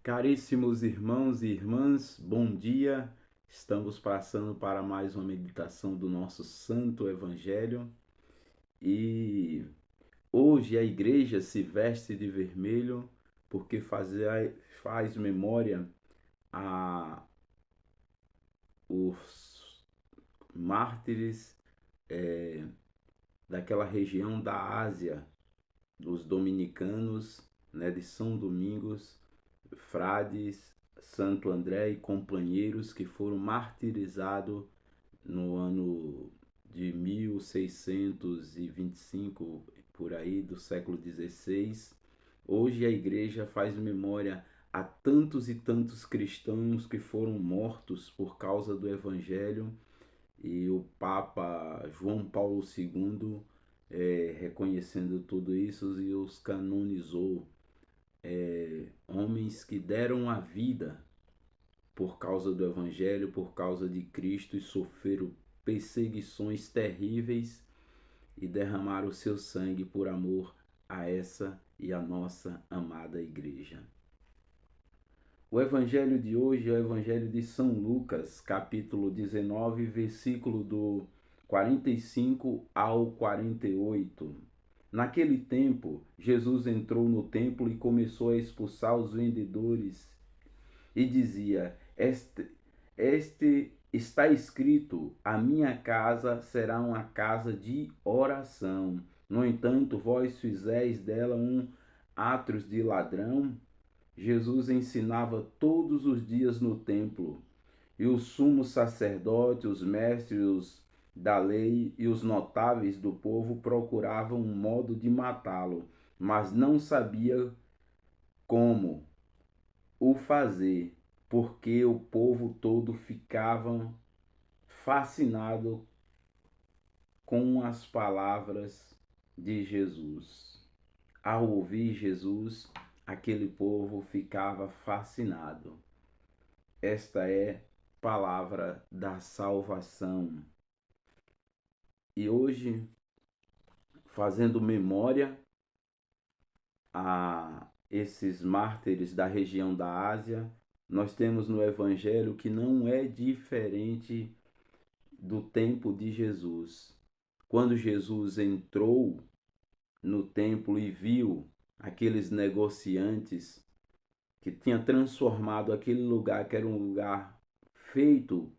Caríssimos irmãos e irmãs, bom dia. Estamos passando para mais uma meditação do nosso Santo Evangelho e hoje a igreja se veste de vermelho porque faz memória a os mártires daquela região da Ásia, dos dominicanos, né, de São Domingos, frades, Santo André e companheiros que foram martirizados no ano de 1625, por aí, do século XVI. Hoje a igreja faz memória a tantos e tantos cristãos que foram mortos por causa do evangelho, e o Papa João Paulo II, reconhecendo tudo isso, e os canonizou, homens que deram a vida por causa do Evangelho, por causa de Cristo, e sofreram perseguições terríveis e derramaram o seu sangue por amor a essa e a nossa amada igreja. O evangelho de hoje é o evangelho de São Lucas, capítulo 19, versículo do 45 ao 48. Naquele tempo, Jesus entrou no templo e começou a expulsar os vendedores e dizia: este está escrito, a minha casa será uma casa de oração. No entanto, vós fizeis dela um átrio de ladrão. Jesus ensinava todos os dias no templo, e os sumos sacerdotes, os mestres da lei e os notáveis do povo procuravam um modo de matá-lo, mas não sabia como o fazer, porque o povo todo ficava fascinado com as palavras de Jesus. Ao ouvir Jesus, aquele povo ficava fascinado. Esta é palavra da salvação. E hoje, fazendo memória a esses mártires da região da Ásia, nós temos no Evangelho que não é diferente do tempo de Jesus. Quando Jesus entrou no templo e viu aqueles negociantes que tinham transformado aquele lugar, que era um lugar feito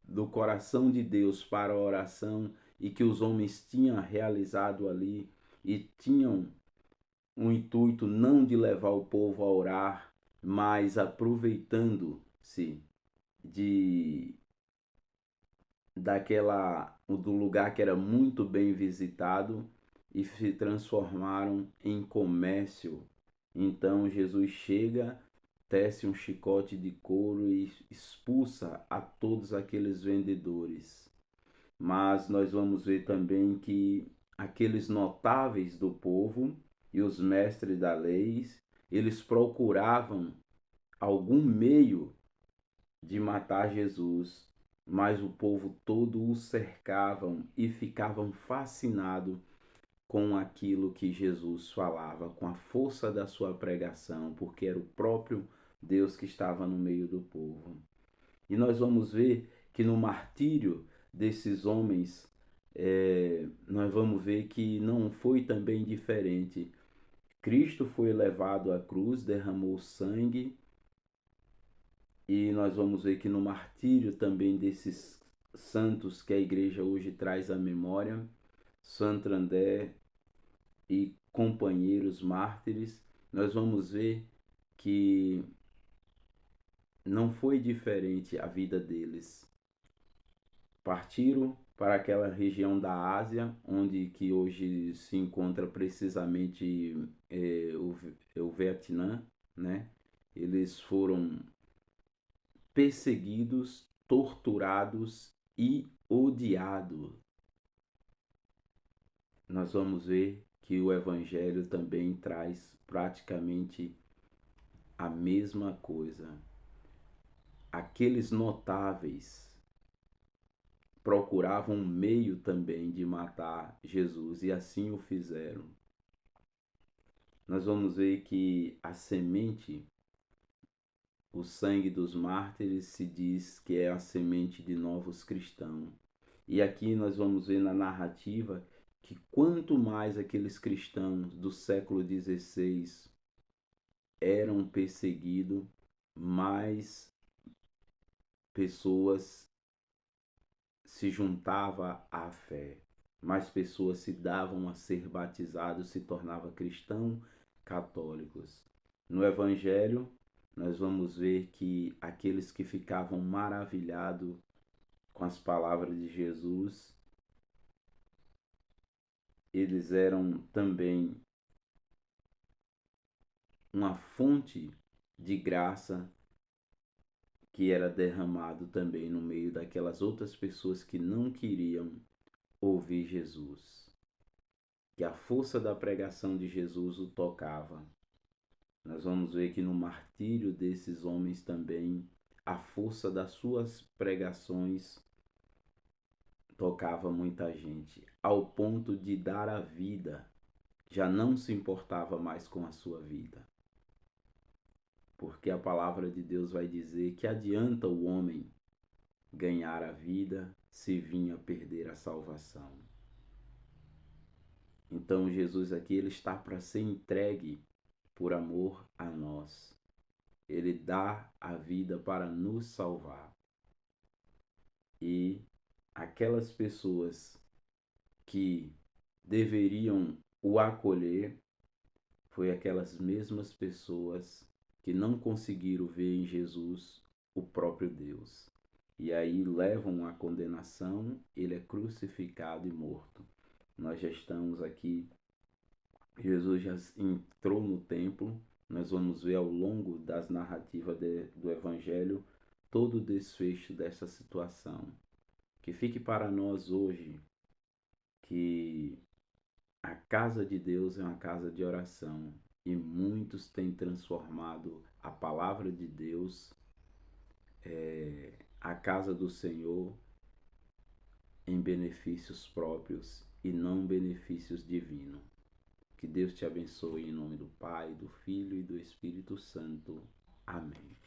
do coração de Deus para a oração, e que os homens tinham realizado ali e tinham um intuito não de levar o povo a orar, mas aproveitando-se de do lugar que era muito bem visitado, e se transformaram em comércio. Então Jesus chega, tece um chicote de couro e expulsa a todos aqueles vendedores. Mas nós vamos ver também que aqueles notáveis do povo e os mestres da lei, eles procuravam algum meio de matar Jesus, mas o povo todo o cercavam e ficavam fascinados com aquilo que Jesus falava, com a força da sua pregação, porque era o próprio Deus que estava no meio do povo. E nós vamos ver que no martírio desses homens, nós vamos ver que não foi também diferente. Cristo foi levado à cruz, derramou sangue, e nós vamos ver que no martírio também desses santos que a igreja hoje traz à memória, Santo André e companheiros mártires, nós vamos ver que não foi diferente a vida deles. Partiram para aquela região da Ásia, onde que hoje se encontra precisamente o Vietnã, né? Eles foram perseguidos, torturados e odiados. Nós vamos ver que o Evangelho também traz praticamente a mesma coisa. Aqueles notáveis procuravam um meio também de matar Jesus, e assim o fizeram. Nós vamos ver que a semente O sangue dos mártires se diz que é a semente de novos cristãos. E aqui nós vamos ver na narrativa que quanto mais aqueles cristãos do século XVI eram perseguidos, mais pessoas se juntavam à fé, mais pessoas se davam a ser batizados, se tornavam cristãos católicos. No Evangelho, nós vamos ver que aqueles que ficavam maravilhados com as palavras de Jesus, eles eram também uma fonte de graça que era derramado também no meio daquelas outras pessoas que não queriam ouvir Jesus. Que a força da pregação de Jesus o tocava. Nós vamos ver que no martírio desses homens também, a força das suas pregações tocava muita gente, ao ponto de dar a vida, já não se importava mais com a sua vida. Porque a palavra de Deus vai dizer que adianta o homem ganhar a vida se vinha perder a salvação. Então Jesus aqui ele está para ser entregue por amor a nós. Ele dá a vida para nos salvar. E aquelas pessoas que deveriam o acolher foi aquelas mesmas pessoas que não conseguiram ver em Jesus o próprio Deus. E aí levam a condenação, ele é crucificado e morto. Nós já estamos aqui, Jesus já entrou no templo, nós vamos ver ao longo das narrativas do Evangelho todo o desfecho dessa situação. Que fique para nós hoje que a casa de Deus é uma casa de oração e muitos têm transformado a palavra de Deus, a casa do Senhor, em benefícios próprios e não benefícios divinos. Que Deus te abençoe em nome do Pai, do Filho e do Espírito Santo. Amém.